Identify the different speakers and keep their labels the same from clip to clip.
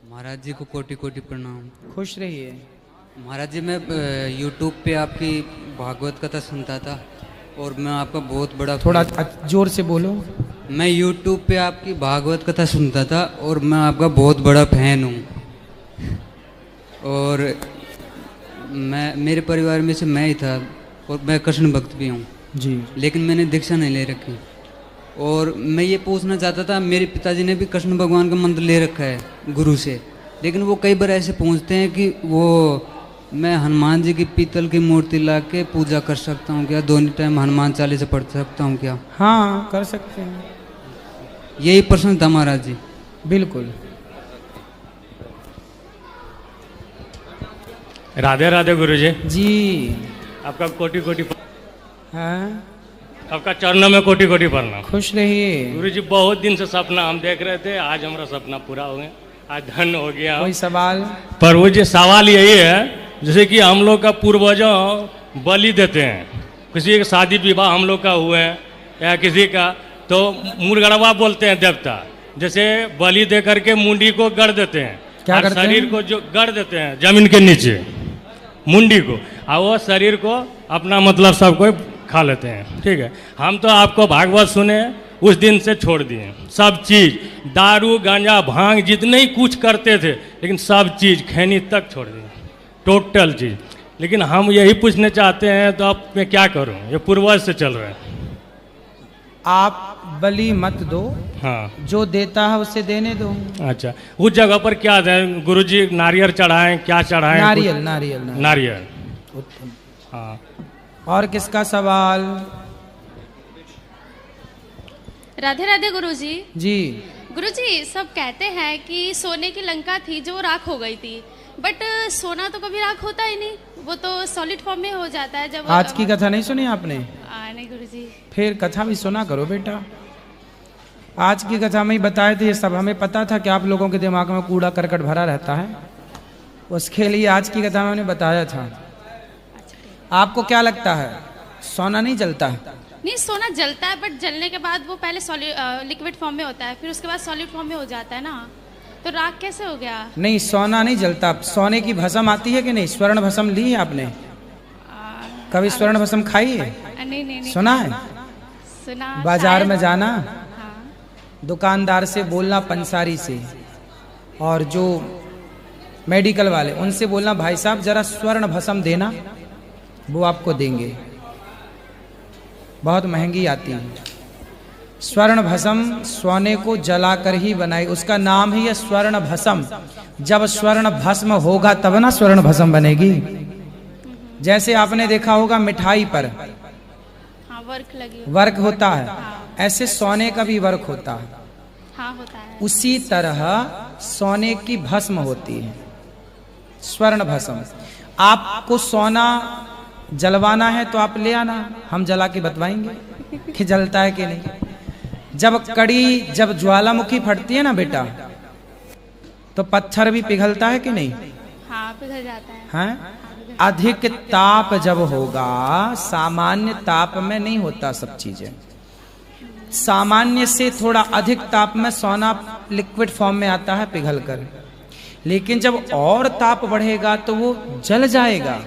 Speaker 1: महाराज जी को कोटि कोटि प्रणाम।
Speaker 2: खुश रहिए।
Speaker 1: महाराज जी, मैं यूट्यूब पे आपकी भागवत कथा सुनता था और मैं आपका बहुत बड़ा
Speaker 2: थोड़ा जोर से बोलो।
Speaker 1: मैं यूट्यूब पे आपकी भागवत कथा सुनता था और मैं आपका बहुत बड़ा फैन हूँ। और मैं मेरे परिवार में से मैं ही था और मैं कृष्ण भक्त भी हूँ
Speaker 2: जी।
Speaker 1: लेकिन मैंने दीक्षा नहीं ले रखी। और मैं ये पूछना चाहता था, मेरे पिताजी ने भी कृष्ण भगवान का मंत्र ले रखा है गुरु से, लेकिन वो कई बार ऐसे पूछते हैं कि वो मैं हनुमान जी की पीतल की मूर्ति ला के पूजा कर सकता हूँ क्या, दोनों टाइम हनुमान चालीसा पढ़ सकता हूँ क्या?
Speaker 2: हाँ, कर सकते हैं।
Speaker 1: यही प्रश्न था महाराज जी।
Speaker 2: बिल्कुल।
Speaker 3: राधे राधे गुरुजी।
Speaker 2: जी।
Speaker 3: आपका कोटि कोटि
Speaker 2: हाँ,
Speaker 3: आपका चरणों में कोटि कोटि प्रणाम।
Speaker 2: खुश रहिए।
Speaker 3: गुरुजी, बहुत दिन से सपना हम देख रहे थे, आज हमारा सपना पूरा हो गया, आज धन्य हो गया।
Speaker 2: कोई सवाल?
Speaker 3: पर वो जो सवाल यही है, जैसे कि हम लोग का पूर्वजों बलि देते हैं, किसी का शादी विवाह हम लोग का हुए या किसी का, तो मुर्गड़वा बोलते हैं देवता, जैसे बलि दे करके मुंडी को गड़ देते हैं।
Speaker 2: क्या
Speaker 3: और
Speaker 2: करते
Speaker 3: शरीर
Speaker 2: हैं?
Speaker 3: को जो गड़ देते हैं जमीन के नीचे मुंडी को, और वो शरीर को अपना मतलब सब कोई खा लेते हैं। ठीक है, हम तो आपको भागवत सुने उस दिन से छोड़ दिए सब चीज़, दारू गांजा भांग जितने ही कुछ करते थे, लेकिन सब चीज़ खैनी तक छोड़ दिए, टोटल चीज़। लेकिन हम यही पूछने चाहते हैं, तो अब मैं क्या करूं, ये पूर्वज से चल रहा है।
Speaker 2: आप बलि मत दो,
Speaker 3: हाँ,
Speaker 2: जो देता है उसे देने दो।
Speaker 3: अच्छा, उस जगह पर क्या दें गुरुजी? नारियल चढ़ाएं, क्या चढ़ाएं?
Speaker 2: नारियल नारियल नारियल।
Speaker 3: नारियल।
Speaker 2: उत्तम।
Speaker 3: हाँ,
Speaker 2: और किसका सवाल?
Speaker 4: राधे राधे गुरुजी।
Speaker 2: जी।
Speaker 4: गुरुजी, सब कहते हैं कि सोने की लंका थी जो राख हो गई थी, बट सोना तो कभी राख होता ही नहीं, वो तो सॉलिड फॉर्म में हो जाता है जब।
Speaker 2: आज की कथा नहीं सुनी आपने?
Speaker 4: नहीं गुरुजी।
Speaker 2: फिर कथा भी सुना करो बेटा। आज की कथा में ही बताए थे ये सब। हमें पता था कि आप लोगों के दिमाग में कूड़ा करकट भरा रहता है, उसके लिए आज की कथा में हमने बताया था। आपको क्या लगता है, सोना नहीं जलता है?
Speaker 4: नहीं, सोना जलता है, बट जलने के बाद वो पहले सॉलिड लिक्विड फॉर्म में होता है, फिर उसके बाद सॉलिड फॉर्म में हो जाता है ना, तो राख कैसे हो गया?
Speaker 2: नहीं, सोना नहीं जलता। सोने की भस्म आती है कि नहीं? स्वर्ण भस्म ली है आपने? कभी स्वर्ण भस्म खाई है?
Speaker 4: नहीं।
Speaker 2: सुना है?
Speaker 4: सुना।
Speaker 2: बाजार में जाना,
Speaker 4: हाँ।
Speaker 2: दुकानदार से बोलना, पंसारी से, और जो मेडिकल वाले उनसे बोलना भाई साहब जरा स्वर्ण भस्म देना, वो आपको देंगे। बहुत महंगी आती है स्वर्ण भस्म, सोने को जलाकर ही बनाई, उसका नाम ही है स्वर्ण भस्म। जब स्वर्ण भस्म होगा तब ना स्वर्ण भस्म बनेगी। जैसे आपने देखा होगा मिठाई पर
Speaker 4: हाँ, वर्क लगी,
Speaker 2: वर्क होता है,
Speaker 4: हाँ।
Speaker 2: ऐसे सोने का भी वर्क होता है।
Speaker 4: हाँ, होता है।
Speaker 2: उसी तरह सोने की भस्म होती है, स्वर्ण भस्म। आपको सोना जलवाना है तो आप ले आना, हम जला के बतवाएंगे कि जलता है कि नहीं। जब ज्वालामुखी फटती है ना बेटा, तो पत्थर भी पिघलता है कि नहीं?
Speaker 4: हाँ, पिघल जाता है।
Speaker 2: हैं? अधिक ताप जब होगा, सामान्य ताप में नहीं होता सब चीजें, सामान्य से थोड़ा अधिक ताप में सोना लिक्विड फॉर्म में आता है पिघल कर, लेकिन जब और ताप बढ़ेगा तो वो जल जाएगा।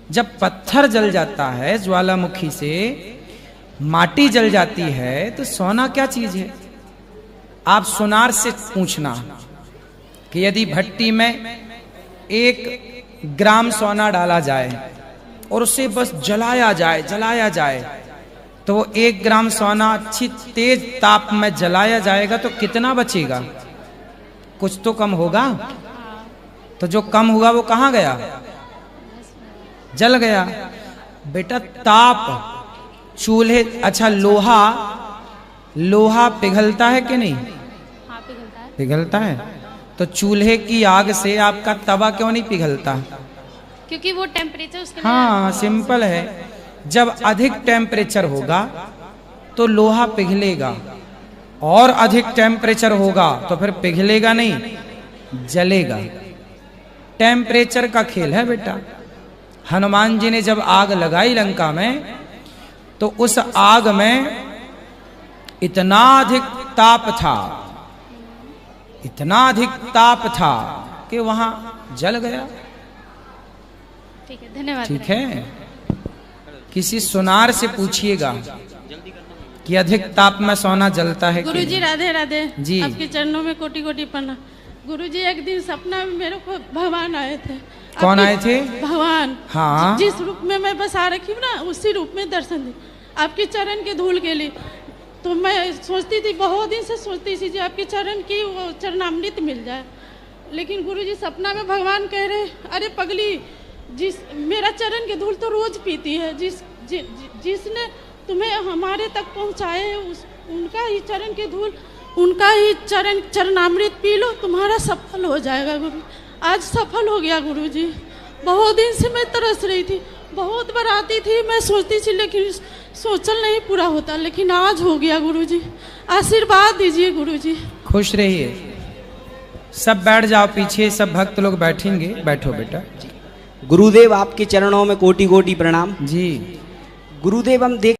Speaker 2: जब पत्थर जल जाता है ज्वालामुखी से, माटी जल जाती है, तो सोना क्या चीज है? आप सुनार से पूछना कि यदि भट्टी में 1 ग्राम सोना डाला जाए और उसे बस जलाया जाए, तो वो 1 ग्राम सोना अच्छी तेज ताप में जलाया जाएगा तो कितना बचेगा? कुछ तो कम होगा। तो जो कम हुआ वो कहाँ गया? जल गया। बेटा ताप, चूल्हे, अच्छा लोहा पिघलता है कि नहीं?
Speaker 4: हाँ, पिघलता है।
Speaker 2: पिघलता है। तो चूल्हे की आग से आपका तवा क्यों नहीं पिघलता?
Speaker 4: क्योंकि वो टेम्परेचर उसके
Speaker 2: हाँ, सिंपल है। जब अधिक टेम्परेचर होगा तो लोहा पिघलेगा, और अधिक टेम्परेचर होगा तो फिर पिघलेगा नहीं, जलेगा। टेम्परेचर का खेल है बेटा। हनुमान जी ने जब आग लगाई लंका में, तो उस आग में इतना अधिक ताप था इतना अधिक ताप था कि वहां जल गया।
Speaker 4: ठीक है, धन्यवाद।
Speaker 2: ठीक है, किसी सुनार से पूछिएगा कि अधिक ताप में सोना जलता है कि
Speaker 5: गुरुजी
Speaker 2: नहीं।
Speaker 5: राधे राधे
Speaker 2: जी।
Speaker 5: आपके चरणों में कोटि कोटि प्रणाम। गुरुजी एक दिन सपना में मेरे को भगवान आए थे।
Speaker 2: कौन
Speaker 5: आपके-
Speaker 2: आए थे?
Speaker 5: भगवान।
Speaker 2: हाँ।
Speaker 5: जिस रूप में मैं बसा रखी हूँ ना, उसी रूप में दर्शन दे आपके चरण के धूल के लिए। तो मैं सोचती थी, बहुत दिन से सोचती थी, आपके चरण की वो चरणामृत मिल जाए। लेकिन गुरुजी सपना में भगवान कह रहे, अरे पगली, मेरा चरण के धूल तो रोज पीती है, जिसने तुम्हें हमारे तक पहुँचाए उनका ही चरण के धूल, उनका ही चरणामृत पी लो, तुम्हारा सफल हो जाएगा। गुरु आज सफल हो गया गुरुजी। बहुत दिन से मैं तरस रही थी, बहुत बार आती थी, मैं सोचती थी, लेकिन सोचल नहीं पूरा होता, लेकिन आज हो गया गुरुजी। आशीर्वाद दीजिए गुरुजी।
Speaker 2: खुश रहिए। सब बैठ जाओ, पीछे सब भक्त लोग बैठेंगे। बैठो बेटा।
Speaker 6: गुरुदेव आपके चरणों में कोटि कोटि प्रणाम।
Speaker 2: जी।
Speaker 6: गुरुदेव हम देख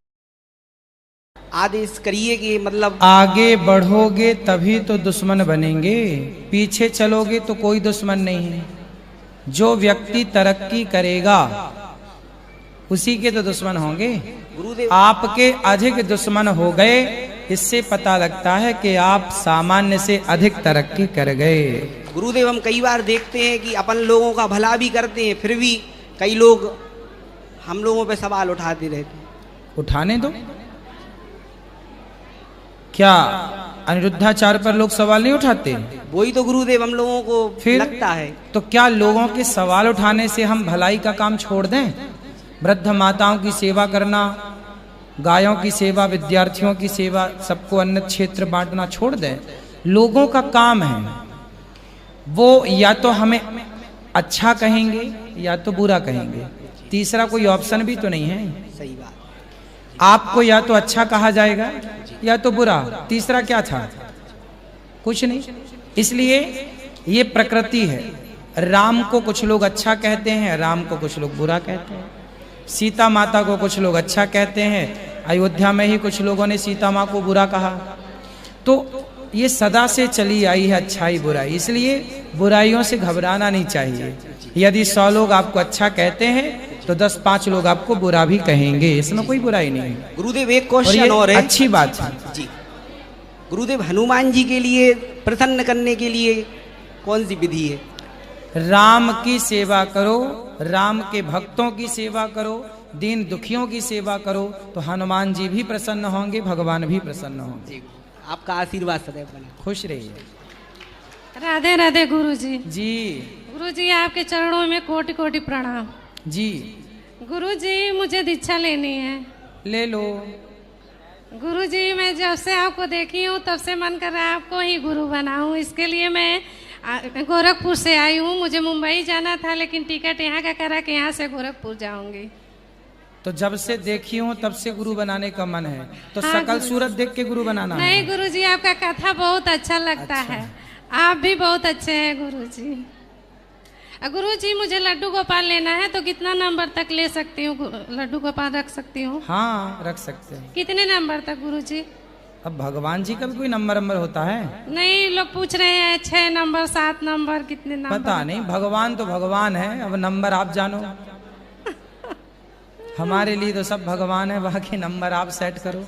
Speaker 6: आदेश करिए कि मतलब
Speaker 2: आगे बढ़ोगे तभी तो दुश्मन बनेंगे, पीछे चलोगे तो कोई दुश्मन नहीं है। जो व्यक्ति तरक्की करेगा उसी के तो दुश्मन होंगे।
Speaker 6: गुरुदेव
Speaker 2: आपके अधिक दुश्मन हो गए, इससे पता लगता है कि आप सामान्य से अधिक तरक्की कर गए।
Speaker 6: गुरुदेव हम कई बार देखते हैं कि अपन लोगों का भला भी करते हैं, फिर भी कई लोग हम लोगों पे सवाल उठाते रहते हैं।
Speaker 2: उठाने दो। क्या अनिरुद्धाचार्य पर लोग सवाल नहीं उठाते?
Speaker 6: वही तो गुरुदेव हम लोगों को
Speaker 2: फिर
Speaker 6: लगता है।
Speaker 2: तो क्या लोगों के सवाल उठाने से हम भलाई का काम छोड़ दें? वृद्ध माताओं की सेवा करना, गायों की सेवा, विद्यार्थियों की सेवा, सबको अन्न क्षेत्र बांटना छोड़ दें? लोगों का काम है, वो या तो हमें अच्छा कहेंगे या तो बुरा कहेंगे, तीसरा कोई ऑप्शन भी तो नहीं है।
Speaker 6: सही बात।
Speaker 2: आपको या तो अच्छा कहा जाएगा या तो बुरा, तीसरा क्या था? कुछ नहीं। इसलिए ये प्रकृति है। राम को कुछ लोग अच्छा कहते हैं, राम को कुछ लोग बुरा कहते हैं। सीता माता को कुछ लोग अच्छा कहते हैं, अयोध्या में ही कुछ लोगों ने सीता माँ को बुरा कहा। तो ये सदा से चली आई है अच्छाई बुराई, इसलिए बुराइयों से घबराना नहीं चाहिए। यदि 100 लोग आपको अच्छा कहते हैं तो 10-5 लोग आपको बुरा भी कहेंगे, इसमें कोई बुराई नहीं है।
Speaker 6: गुरुदेव एक क्वेश्चन और है।
Speaker 2: अच्छी बात है
Speaker 6: जी। गुरुदेव हनुमान जी के लिए प्रसन्न करने के लिए कौन सी विधि है?
Speaker 2: राम की सेवा करो, राम के भक्तों की सेवा करो, दीन दुखियों की सेवा करो, तो हनुमान जी भी प्रसन्न होंगे, भगवान भी प्रसन्न होंगे।
Speaker 6: आपका आशीर्वाद सदैव बने।
Speaker 2: खुश रहिए।
Speaker 5: राधे राधे गुरुजी।
Speaker 2: जी।
Speaker 5: गुरुजी आपके चरणों में कोटि कोटि प्रणाम।
Speaker 2: जी।
Speaker 5: गुरुजी मुझे दीक्षा लेनी है।
Speaker 2: ले लो।
Speaker 5: गुरुजी मैं जब से आपको देखी हूँ तब से मन कर रहा है आपको ही गुरु बनाऊं। इसके लिए मैं गोरखपुर से आई हूँ। मुझे मुंबई जाना था, लेकिन टिकट यहाँ का करा कि यहाँ से गोरखपुर जाऊंगी।
Speaker 2: तो जब से देखी हूँ तब से गुरु बनाने का मन है, तो
Speaker 5: हाँ,
Speaker 2: शकल सूरत देख के गुरु बनाना है।
Speaker 5: नहीं गुरुजी, आपका कथा बहुत अच्छा लगता है। आप भी बहुत अच्छे हैं गुरुजी। गुरुजी मुझे लड्डू गोपाल लेना है, तो कितना नंबर तक ले सकती हूँ? लड्डू गोपाल रख सकती हूँ?
Speaker 2: हाँ रख सकते हैं।
Speaker 5: कितने नंबर तक गुरुजी?
Speaker 2: अब भगवान जी का भी कोई नंबर होता है?
Speaker 5: नहीं, लोग पूछ रहे हैं 6 नंबर 7 नंबर कितने नंबर?
Speaker 2: पता नहीं, भगवान तो भगवान है, अब नंबर आप जानो। हमारे लिए तो सब भगवान है, बाकी नंबर आप सेट करो।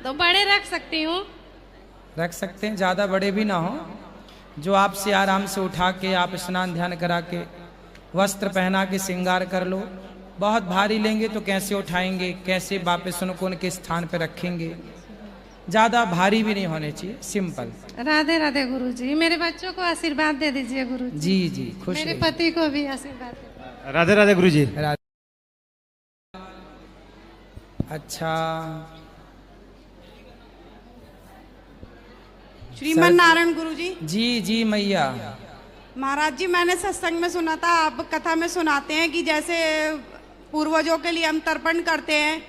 Speaker 5: तो बड़े रख सकती हूँ?
Speaker 2: रख सकते हैं, ज्यादा बड़े भी ना हो, जो आपसे आराम से उठा के आप स्नान ध्यान करा के वस्त्र पहना के श्रृंगार कर लो। बहुत भारी लेंगे तो कैसे उठाएंगे, कैसे वापस उनको उनके स्थान पर रखेंगे। ज्यादा भारी भी नहीं होने चाहिए, सिंपल।
Speaker 5: राधे राधे गुरुजी। मेरे बच्चों को आशीर्वाद दे दीजिए गुरुजी।
Speaker 2: जी जी, खुश
Speaker 5: मेरे
Speaker 2: रहिए।
Speaker 5: पति को भी आशीर्वाद दे।
Speaker 7: राधे राधे गुरुजी।
Speaker 2: अच्छा,
Speaker 8: श्रीमन नारायण गुरुजी।
Speaker 2: जी जी मैया।
Speaker 8: महाराज जी, मैंने सत्संग में सुना था, आप कथा में सुनाते हैं कि जैसे पूर्वजों के लिए हम तर्पण करते हैं,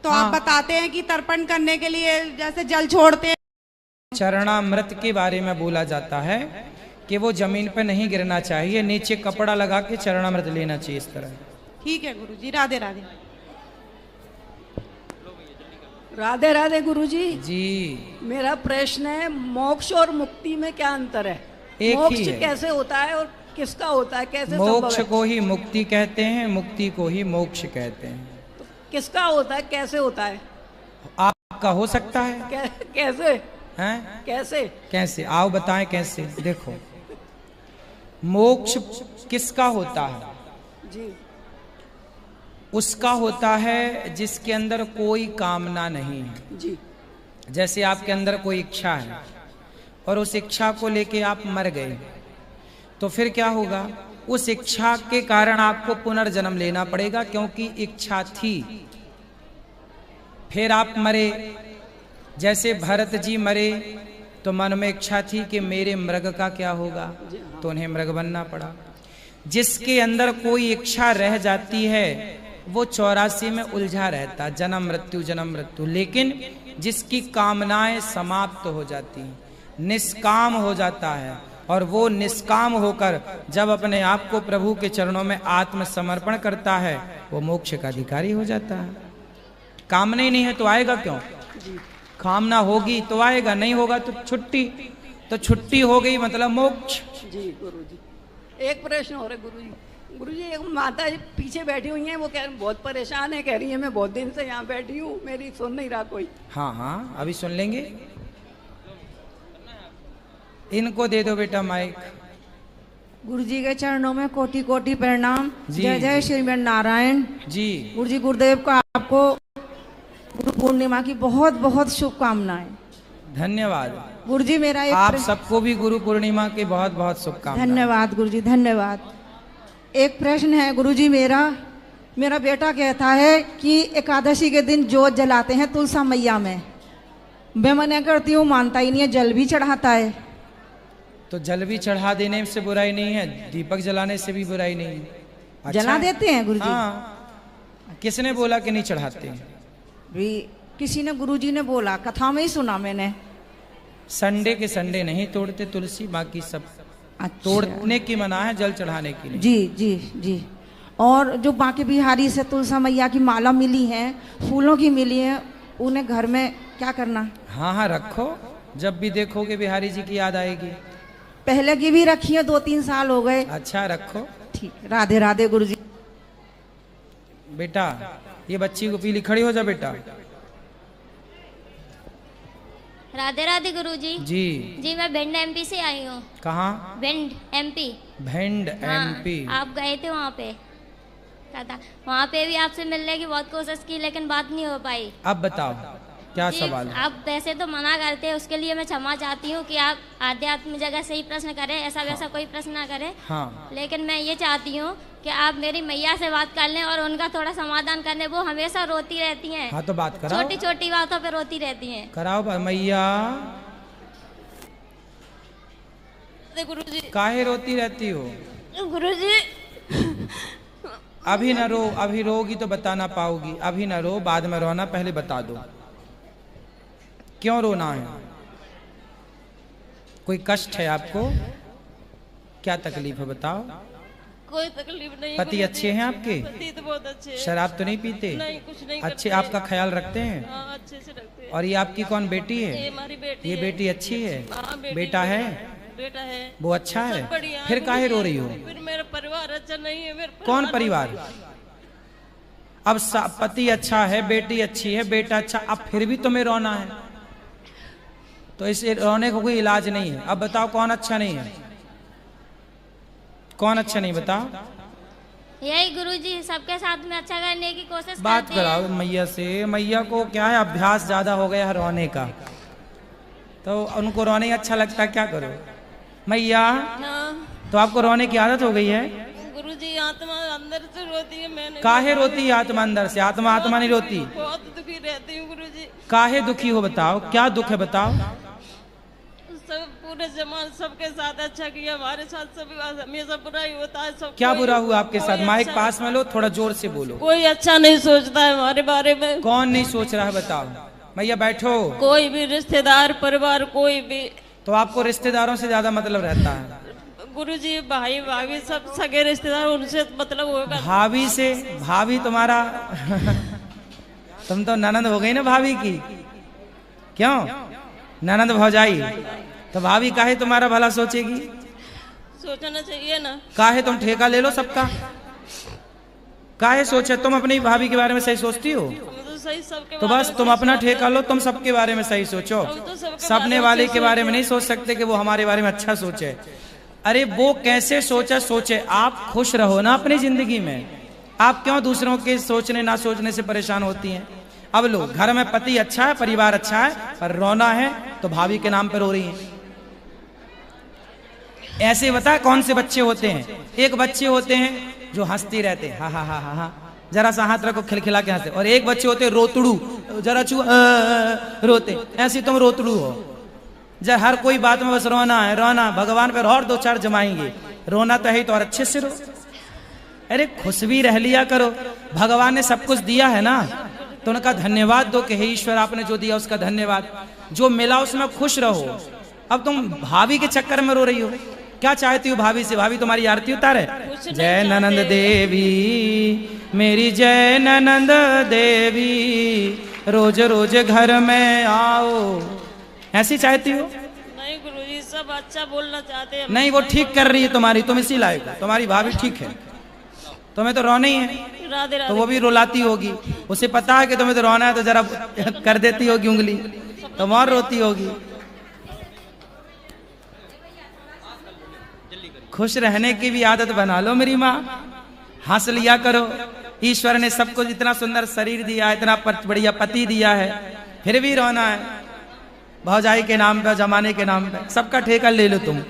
Speaker 8: तो
Speaker 2: हाँ।
Speaker 8: आप बताते हैं कि तर्पण करने के लिए जैसे जल छोड़ते हैं।
Speaker 2: चरणामृत के बारे में बोला जाता है कि वो जमीन पर नहीं गिरना चाहिए, नीचे कपड़ा लगा के चरणामृत लेना चाहिए, इस तरह।
Speaker 8: ठीक है गुरुजी, राधे राधे।
Speaker 7: राधे राधे गुरुजी।
Speaker 2: जी
Speaker 7: मेरा प्रश्न है, मोक्ष और मुक्ति में क्या अंतर है?
Speaker 2: एक ही
Speaker 7: मोक्ष
Speaker 2: है।
Speaker 7: कैसे होता है और किसका होता है, कैसे संभव
Speaker 2: मोक्ष
Speaker 7: है?
Speaker 2: को ही मुक्ति कहते हैं, मुक्ति को ही मोक्ष कहते हैं।
Speaker 7: किसका होता है, कैसे होता है?
Speaker 2: आपका हो सकता है।
Speaker 7: कैसे
Speaker 2: हैं?
Speaker 7: कैसे
Speaker 2: कैसे आओ बताएं कैसे। देखो, मोक्ष किसका होता है?
Speaker 7: जी।
Speaker 2: उसका होता है जिसके अंदर कोई कामना नहीं है।
Speaker 7: जी।
Speaker 2: जैसे आपके अंदर कोई इच्छा है और उस इच्छा को लेके आप मर गए, तो फिर क्या होगा? उस इच्छा के कारण आपको पुनर्जन्म लेना पड़ेगा, क्योंकि इच्छा थी। फिर आप मरे, जैसे भरत जी मरे तो मन में इच्छा थी कि मेरे मृग का क्या होगा, तो उन्हें मृग बनना पड़ा। जिसके अंदर कोई इच्छा रह जाती है वो 84 में उलझा रहता, जन्म मृत्यु। लेकिन जिसकी कामनाएं समाप्त हो जाती हैं, निष्काम हो जाता है, और वो निष्काम होकर जब अपने आप को प्रभु के चरणों में आत्मसमर्पण करता है, वो मोक्ष का अधिकारी हो जाता है। कामना ही नहीं है तो आएगा क्यों? कामना होगी तो आएगा, नहीं होगा तो छुट्टी। तो छुट्टी हो गई मतलब मोक्ष।
Speaker 7: जी गुरुजी, एक प्रश्न और है गुरुजी। गुरुजी, एक माता जी पीछे बैठी हुई हैं, वो कह रही बहुत परेशान है, कह रही है मैं बहुत दिन से यहाँ बैठी हूँ, मेरी सुन नहीं रहा कोई।
Speaker 2: हाँ हाँ, अभी सुन लेंगे। इनको दे दो बेटा माइक।
Speaker 9: गुरुजी के चरणों में कोटि कोटि प्रणाम।
Speaker 2: जी,
Speaker 9: जय जय श्रीमन नारायण
Speaker 2: जी।
Speaker 9: गुरुजी, गुरुदेव को आपको गुरु पूर्णिमा की बहुत बहुत शुभकामनाएं।
Speaker 2: धन्यवाद
Speaker 9: गुरुजी। मेरा एक
Speaker 2: आप सबको भी गुरु पूर्णिमा की बहुत बहुत शुभकामनाएं।
Speaker 9: धन्यवाद गुरुजी, धन्यवाद। एक प्रश्न है गुरुजी मेरा बेटा कहता है कि एकादशी के दिन जोत जलाते हैं तुलसा मैया में। मैं मना करती हूँ, मानता ही नहीं है, जल भी चढ़ाता है।
Speaker 2: तो जल भी चढ़ा देने से बुराई नहीं है, दीपक जलाने से भी बुराई नहीं है। अच्छा
Speaker 9: जला देते हैं गुरुजी।
Speaker 2: हाँ, किसने बोला कि नहीं चढ़ाते हैं?
Speaker 9: भी किसी ने, गुरुजी ने बोला, कथा में ही सुना मैंने।
Speaker 2: संडे के संडे नहीं तोड़ते तुलसी, बाकी सब
Speaker 9: अच्छा।
Speaker 2: तोड़ने की मना है, जल चढ़ाने की नहीं।
Speaker 9: जी जी जी। और जो बांके बिहारी से तुलसा मैया की माला मिली है, फूलों की मिली है, उन्हें घर में क्या करना?
Speaker 2: हाँ हाँ रखो, जब भी देखोगे बिहारी जी की याद आएगी।
Speaker 9: पहले की भी रखी है, 2-3 साल हो गए।
Speaker 2: अच्छा रखो।
Speaker 9: ठीक, राधे राधे गुरुजी।
Speaker 2: बेटा ये बच्ची को पीली, खड़ी हो जा बेटा।
Speaker 10: राधे राधे गुरुजी।
Speaker 2: जी
Speaker 10: जी, मैं भिंड एमपी से आई हूँ।
Speaker 2: कहाँ?
Speaker 10: भिंड एमपी।
Speaker 2: भिंड एमपी।
Speaker 10: आप गए थे वहाँ पे, क्या था? वहाँ पे भी आपसे मिलने की बहुत कोशिश की, लेकिन बात नहीं हो पाई।
Speaker 2: अब बताओ क्या सवाल है?
Speaker 10: आप वैसे तो मना करते हैं, उसके लिए मैं क्षमा चाहती हूँ कि आप आध्यात्म जगह से ही प्रश्न करें, ऐसा वैसा कोई प्रश्न ना करें।
Speaker 2: हाँ।
Speaker 10: लेकिन मैं ये चाहती हूँ कि आप मेरी मैया से बात कर लें और उनका थोड़ा समाधान कर लें। वो हमेशा रोती रहती हैं।
Speaker 2: हाँ तो बात कराओ।
Speaker 10: छोटी छोटी बातों पे रोती रहती हैं।
Speaker 2: कराओ मैया।
Speaker 5: गुरुजी।
Speaker 2: काहे रोती रहती हो?
Speaker 5: गुरुजी।
Speaker 2: अभी न रो, अभी रोगी तो बता ना पाओगी। अभी न रो, बाद में रोना, पहले बता दो क्यों रोना है। कोई कष्ट है आपको? क्या तकलीफ है बताओ?
Speaker 5: कोई तकलीफ नहीं।
Speaker 2: पति अच्छे हैं आपके?
Speaker 5: पति तो बहुत अच्छे हैं।
Speaker 2: शराब तो नहीं पीते?
Speaker 5: नहीं, कुछ नहीं
Speaker 2: अच्छे,
Speaker 5: करते।
Speaker 2: आपका ख्याल रखते हैं?
Speaker 5: हाँ, अच्छे से रखते हैं।
Speaker 2: और ये आपकी कौन बेटी है?
Speaker 5: ये हमारी बेटी
Speaker 2: ये
Speaker 5: है।
Speaker 2: बेटी अच्छी है?
Speaker 5: हाँ,
Speaker 2: बेटा है?
Speaker 5: बेटा है।
Speaker 2: वो अच्छा है?
Speaker 5: सब बढ़िया है।
Speaker 2: फिर काहे रो रही हो?
Speaker 5: फिर मेरा परिवार अच्छा नहीं है।
Speaker 2: कौन परिवार? अब पति अच्छा है, बेटी अच्छी है, बेटा अच्छा, अब फिर भी तुम्हें रोना है, तो इसे रोने को कोई इलाज नहीं है। अब बताओ कौन अच्छा नहीं है? कौन अच्छा नहीं बताओ?
Speaker 10: यही गुरुजी सबके साथ में अच्छा करने की कोशिश
Speaker 2: बात
Speaker 10: करते हैं।
Speaker 2: कराओ मैया से। मैया को क्या है, अभ्यास ज्यादा हो गया है रोने का, तो उनको रोने अच्छा लगता है। क्या करो मैया? तो आपको रोने की आदत हो गई है?
Speaker 5: गुरुजी, आत्मा अंदर से रोती है। मैंने
Speaker 2: काहे रोती है आत्मा अंदर से? आत्मा नहीं रोती।
Speaker 5: बहुत दुखी रहती हूँ गुरुजी।
Speaker 2: काहे दुखी हो बताओ, क्या दुख है बताओ?
Speaker 5: सब पूरे जमाने सबके साथ अच्छा किया, हमारे साथ सब हमेशा बुरा ही होता है। सब
Speaker 2: क्या बुरा हुआ आपके साथ? माइक पास में लो, थोड़ा जोर से बोलो।
Speaker 5: कोई अच्छा नहीं सोचता है हमारे बारे में।
Speaker 2: कौन नहीं सोच रहा है बताओ? मैया बैठो।
Speaker 5: कोई भी रिश्तेदार परिवार कोई भी।
Speaker 2: तो आपको रिश्तेदारों से ज्यादा मतलब रहता है?
Speaker 5: गुरुजी, भाई भाभी सब सगे रिश्तेदार, उनसे मतलब होगा।
Speaker 2: भाभी से? भाभी तुम्हारा तुम तो ननंद हो गई ना भाभी की, क्यों ननंद भौजाई, तो भाभी काहे तुम्हारा भला सोचेगी?
Speaker 11: सोचना चाहिए ना।
Speaker 2: काहे तुम ठेका ले लो सबका, काहे सोचे? तुम अपनी भाभी के बारे में सही सोचती हो
Speaker 11: तो सही सबके
Speaker 2: तो बस तुम अपना ठेका लो, तुम सबके बारे में सही सोचो। सपने वाले के बारे में नहीं सोच सकते कि वो हमारे बारे में अच्छा सोचे। अरे वो कैसे सोचे, आप खुश रहो ना अपनी जिंदगी में। आप क्यों दूसरों के सोचने ना सोचने से परेशान होती हैं? अब लो, घर में पति अच्छा है, परिवार अच्छा है, पर रोना है तो भाभी के नाम पर रो रही है। ऐसे बता कौन से बच्चे होते हैं? एक बच्चे होते हैं जो हंसते रहते हैं, हा हा हा हा हा, जरा सा हाथ रखो खिलखिला के हंसते, और एक बच्चे होते हैं रोतड़ू, जरा चू रोते। ऐसे तुम रोतड़ू हो, जब हर कोई बात में बस रोना है रोना, भगवान पर और 2-4 जमाएंगे, रोना तो है तो और अच्छे से रो। अरे खुश भी रह लिया करो, भगवान ने सब कुछ दिया है ना, तो उनका धन्यवाद दो कि हे ईश्वर आपने जो दिया उसका धन्यवाद, जो मिला उसमें खुश रहो। अब तुम भाभी के चक्कर में रो रही हो, क्या चाहती हो भाभी से? भाभी तुम्हारी आरती उतारे, जय ननंद देवी मेरी जय ननंद देवी, रोज रोज घर में आओ, ऐसी चाहती हो?
Speaker 11: नहीं गुरुजी, सब अच्छा बोलना चाहते हैं।
Speaker 2: नहीं, वो ठीक कर रही है तुम्हारी, तुम इसी लायक हो, तुम्हारी भाभी ठीक है, तुम्हें तो रोना ही है।
Speaker 11: राधे राधे।
Speaker 2: तो वो भी रुलाती होगी, उसे पता है कि तुम्हें तो रोना है, तो जरा कर देती होगी उंगली, तुम और रोती होगी। खुश रहने की भी आदत बना लो मेरी माँ, हंस लिया करो। ईश्वर ने सबको इतना सुंदर शरीर दिया है, इतना बढ़िया पति दिया है, फिर भी रोना है भौजाई के नाम पे, जमाने के नाम पे, सबका ठेका ले लो तुम।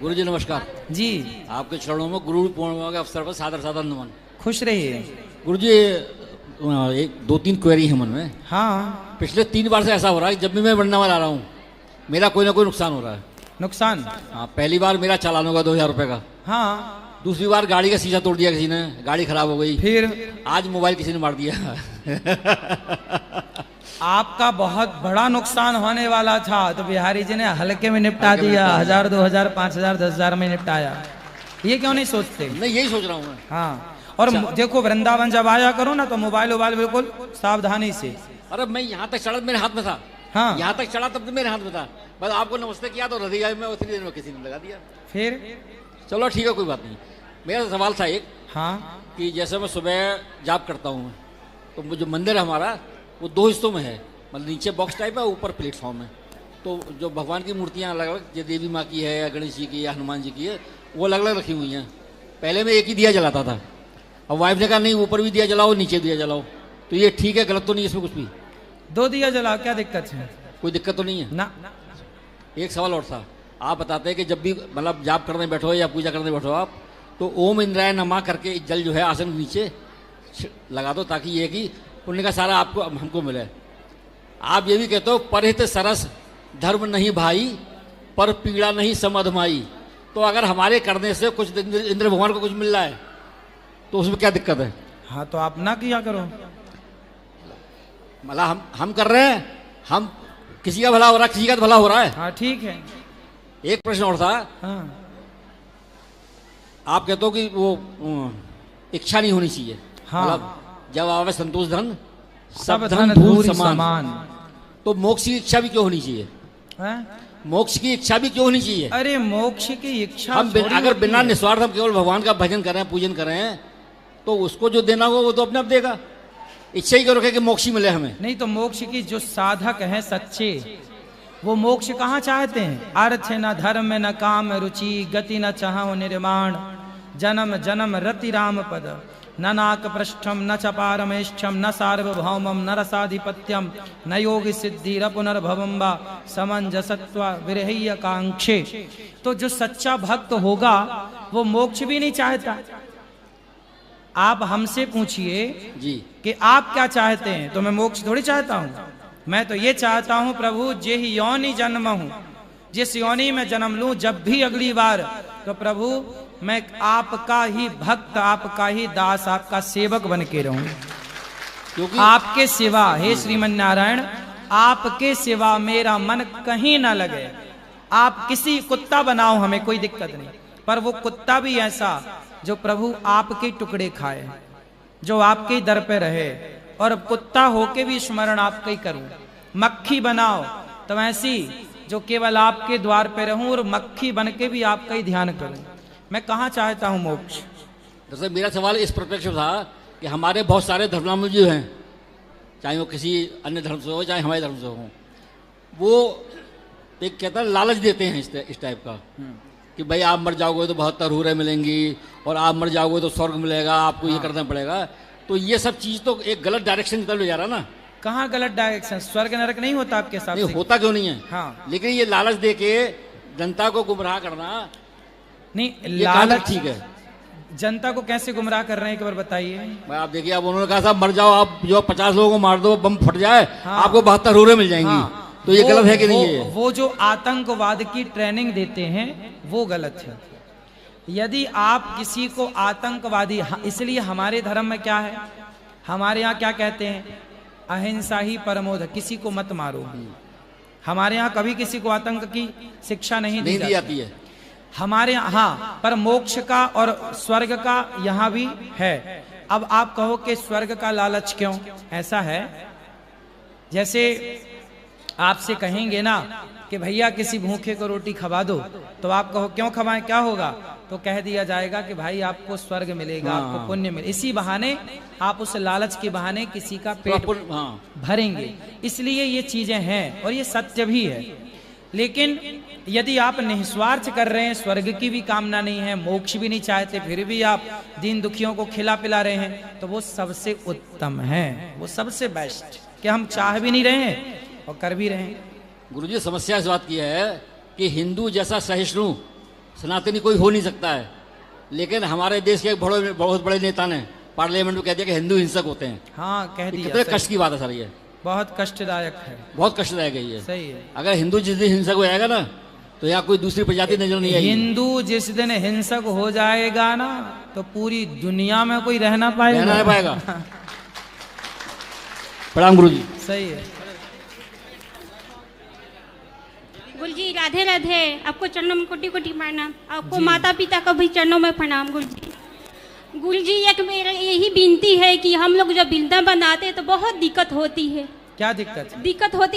Speaker 12: गुरु जी नमस्कार
Speaker 2: जी।
Speaker 12: आपके चरणों में गुरु पूर्णिमा के अवसर पर सादर सादर नमन।
Speaker 2: खुश रहिए
Speaker 12: गुरु जी। 2-3 क्वेरी है मन में।
Speaker 2: हाँ।
Speaker 12: पिछले 3 बार से ऐसा हो रहा है, जब भी मैं वृंदावन आ रहा हूँ मेरा कोई ना कोई नुकसान हो रहा है।
Speaker 2: नुकसान?
Speaker 12: हाँ, पहली बार मेरा चालान होगा 2000 रुपए का।
Speaker 2: हाँ।
Speaker 12: दूसरी बार गाड़ी का शीशा तोड़ दिया किसी ने, गाड़ी खराब हो गई।
Speaker 2: फिर
Speaker 12: आज मोबाइल किसी ने मार दिया।
Speaker 2: आपका बहुत बड़ा नुकसान होने वाला था, तो बिहारी जी ने हल्के में निपटा दिया, 1000, 2000, 5000, 10,000 में निपटाया। ये क्यों नहीं सोचते?
Speaker 12: नहीं, यही सोच रहा हूँ मैं।
Speaker 2: हाँ, और देखो वृंदावन जब आया करो ना, तो मोबाइल बिल्कुल सावधानी से।
Speaker 12: अरे मैं यहाँ तक चढ़ा मेरे हाथ में था।
Speaker 2: हाँ।
Speaker 12: यहाँ तक चढ़ा तब तो मेरे हाथ में था, बस आपको नमस्ते किया तो हृदय में उतनी देर में किसी ने लगा दिया।
Speaker 2: फिर
Speaker 12: चलो ठीक है, कोई बात नहीं। मेरा सवाल था एक,
Speaker 2: हाँ,
Speaker 12: कि जैसे मैं सुबह जाप करता हूँ, तो जो मंदिर है हमारा वो 2 हिस्सों में है, मतलब नीचे बॉक्स टाइप है, ऊपर प्लेटफॉर्म है। तो जो भगवान की मूर्तियाँ अलग अलग, जो देवी माँ की है या गणेश जी की या हनुमान जी की है, वो अलग अलग रखी हुई हैं। पहले मैं एक ही दिया जलाता था, अब वाइफ ने कहा नहीं ऊपर भी दिया जलाओ नीचे दिया जलाओ, तो ये ठीक है, गलत तो नहीं इसमें कुछ भी?
Speaker 2: 2 दिया जलाओ, क्या दिक्कत है?
Speaker 12: कोई दिक्कत तो नहीं है
Speaker 2: ना।
Speaker 12: एक सवाल और था, आप बताते हैं कि जब भी मतलब जाप करने बैठो या पूजा करने बैठो आप, तो ओम इंद्राय नमः करके जल जो है आसन के नीचे लगा दो, ताकि ये कि पुण्य का सारा आपको हमको मिले। आप ये भी कहते हो परहित सरस धर्म नहीं भाई, पर पीड़ा नहीं समधमाई। तो अगर हमारे करने से कुछ इंद्र भगवान को कुछ मिल रहा है तो उसमें क्या दिक्कत है?
Speaker 2: हाँ, तो आप ना किया करो।
Speaker 12: मतलब हम कर रहे हैं, हम किसी का भला हो रहा है, किसी का तो भला हो रहा है।
Speaker 2: हाँ ठीक है।
Speaker 12: एक प्रश्न और था।
Speaker 2: हाँ।
Speaker 12: आप कहते हो कि वो इच्छा नहीं होनी चाहिए।
Speaker 2: हाँ।
Speaker 12: मतलब जब आवे संतोष धन
Speaker 2: सब धन धूल समान।
Speaker 12: तो मोक्ष की इच्छा भी क्यों होनी चाहिए? मोक्ष की इच्छा भी क्यों होनी चाहिए?
Speaker 2: अरे मोक्ष की इच्छा
Speaker 12: हम अगर बिना निस्वार्थ हम केवल भगवान का भजन करें, पूजन करें, तो उसको जो देना होगा वो तो अपने आप देगा। इच्छा ही करो कि मोक्ष ही मिले हमें।
Speaker 2: नहीं, तो मोक्ष की जो साधक हैं सच्चे, वो मोक्ष कहाँ चाहते हैं? अर्थ न धर्म न काम रुचि, गति न चाहो निर्माण, जन्म जन्म रति राम पद, न नाक पृष्ठम न च पारमेष्ठम, न सार्वभौमम न रसाधिपत्यम, न योग सिद्धि पुनर्भवम वा समंजसत्व विरह्य कांक्षे। तो जो सच्चा भक्त होगा वो मोक्ष भी नहीं चाहता। आप हमसे पूछिए
Speaker 12: जी
Speaker 2: कि आप क्या चाहते हैं, तो मैं मोक्ष थोड़ी चाहता हूँ। मैं तो ये चाहता हूँ प्रभु जे ही योनि जन्म हूँ, जिस योनि में जन्म लूं, जब भी अगली बार, तो प्रभु मैं आपका ही भक्त, आपका ही दास, आपका सेवक बन के रहूं। क्योंकि आपके सिवा, हे श्रीमन नारायण, आपके सिवा मेरा मन कहीं ना लगे। आप किसी कुत्ता बनाओ, हमें कोई दिक्कत नहीं, पर वो कुत्ता भी ऐसा जो प्रभु आपके टुकड़े खाए। जो आपके ही दर पे रहे, और कुत्ता होके भी स्मरण आपका ही करूं। मक्खी बनाओ तो ऐसी जो केवल आपके द्वार पे रहूं, और मक्खी बन के भी आपका ही ध्यान करूं। मैं कहाँ चाहता हूं मोक्ष?
Speaker 12: दरअसल मेरा सवाल इस प्रत्यक्ष था कि हमारे बहुत सारे धर्मावलंबी हैं, चाहे वो किसी अन्य धर्म से हो चाहे हमारे धर्म से हो, वो एक कहता है लालच देते हैं इस टाइप का कि भाई आप मर जाओगे तो 72 हूरें मिलेंगी, और आप मर जाओगे तो स्वर्ग मिलेगा, आपको ये करना पड़ेगा। तो ये सब चीज़ तो एक गलत डायरेक्शन की तरफ ले जा रहा ना।
Speaker 2: कहाँ गलत डायरेक्शन? स्वर्ग नरक नहीं होता आपके साथ?
Speaker 12: नहीं होता क्यों नहीं है?
Speaker 2: हाँ,
Speaker 12: लेकिन ये लालच दे के जनता को गुमराह करना
Speaker 2: नहीं,
Speaker 12: लालच ठीक है।
Speaker 2: जनता को कैसे गुमराह कर रहे हैं एक बार बताइए।
Speaker 12: भाई आप देखिए, अब उन्होंने कहा साहब मर जाओ आप, जो 50 लोगों को मार दो, बम फट जाए, आपको 72 हूरें मिल जाएंगी। तो ये गलत है कि नहीं? है
Speaker 2: वो जो आतंकवाद की ट्रेनिंग देते हैं वो गलत है। यदि आप किसी को आतंकवादी, इसलिए हमारे धर्म में क्या है, हमारे यहाँ क्या कहते हैं, अहिंसा ही परमो धर्म, किसी को मत मारो। हमारे यहाँ कभी किसी को आतंक की शिक्षा नहीं दी जाती
Speaker 12: है
Speaker 2: हमारे यहाँ। हाँ, पर मोक्ष का और स्वर्ग का यहाँ भी है। अब आप कहो कि स्वर्ग का लालच क्यों? ऐसा है, जैसे आपसे कहेंगे ना कि भैया किसी भूखे को रोटी खवा दो, तो आप कहो क्यों खवाएं, क्या होगा? तो कह दिया जाएगा कि भाई आपको स्वर्ग मिलेगा, आपको पुण्य मिलेगा। इसी बहाने आप उस लालच के बहाने किसी का पेट भरेंगे। इसलिए ये चीजें हैं और ये सत्य भी है। लेकिन यदि आप निस्वार्थ कर रहे हैं, स्वर्ग की भी कामना नहीं है, मोक्ष भी नहीं चाहते, फिर भी आप दीन दुखियों को खिला पिला रहे हैं, तो वो सबसे उत्तम है, वो सबसे बेस्ट, कि हम चाह भी नहीं रहे हैं और कर भी रहे हैं।
Speaker 12: गुरुजी, समस्या इस बात की है कि हिंदू जैसा सहिष्णु सनातनी कोई हो नहीं सकता है। लेकिन हमारे देश के बहुत बड़े नेता ने पार्लियामेंट में कह दिया कि हिंदू हिंसक होते हैं।
Speaker 2: हाँ, कह दिया।
Speaker 12: कितने कष्ट की बात है सर, ये
Speaker 2: बहुत कष्टदायक है,
Speaker 12: बहुत कष्टदायक है ये।
Speaker 2: सही है।
Speaker 12: अगर हिंदू जिस दिन हिंसक हो जाएगा ना, तो यहाँ कोई दूसरी प्रजाति नजर नहीं आएगी।
Speaker 2: हिंदू जिस दिन हिंसक हो जाएगा ना, तो पूरी दुनिया में कोई रहना पाएगा।
Speaker 12: प्रणाम गुरुजी।
Speaker 2: सही है।
Speaker 13: गुरुजी राधे राधे, आपको चरणों में कोटि कोटि प्रणाम, आपको माता पिता को भी चरणों में प्रणाम। गुरुजी एक मेरा यही विनती है कि हम लोग जब वृंदावन आते हैं तो बहुत दिक्कत होती है।
Speaker 2: क्या दिक्कत?
Speaker 13: दिक्कत होती